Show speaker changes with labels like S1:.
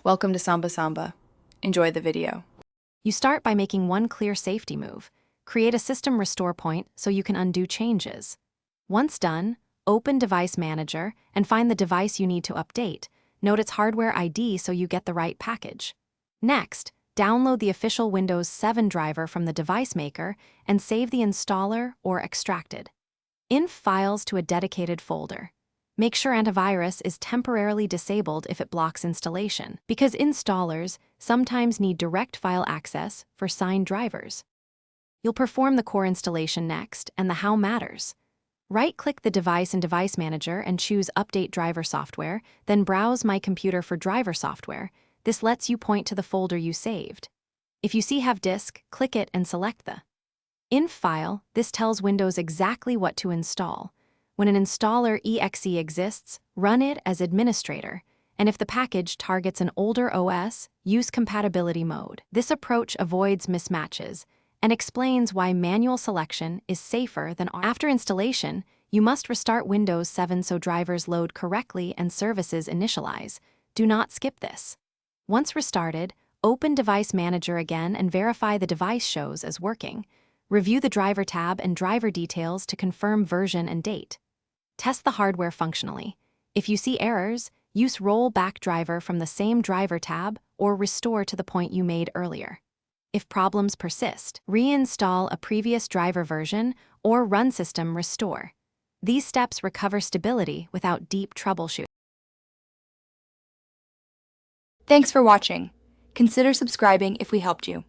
S1: Welcome to Samba Samba. Enjoy the video.
S2: You start by making one clear safety move. Create a system restore point so you can undo changes. Once done, open Device Manager and find the device you need to update. Note its hardware ID so you get the right package. Next, download the official Windows 7 driver from the device maker and save the installer or extracted. Inf files to a dedicated folder. Make sure antivirus is temporarily disabled if it blocks installation, because installers sometimes need direct file access for signed drivers. You'll perform the core installation next, and the how matters. Right-click the device in Device Manager and choose Update Driver Software, then browse My Computer for driver software. This lets you point to the folder you saved. If you see Have Disk, click it and select the Inf file. This tells Windows exactly what to install. When an installer exe exists, run it as administrator, and if the package targets an older OS, use compatibility mode. This approach avoids mismatches and explains why manual selection is safer than after installation. You must restart Windows 7 so drivers load correctly and services initialize. Do not skip this. Once restarted, open Device Manager again and verify the device shows as working. Review the Driver tab and driver details to confirm version and date. Test the hardware functionally. If you see errors, use Roll Back Driver from the same Driver tab or restore to the point you made earlier. If problems persist, reinstall a previous driver version or run System Restore. These steps recover stability without deep troubleshooting.
S1: Thanks for watching. Consider subscribing if we helped you.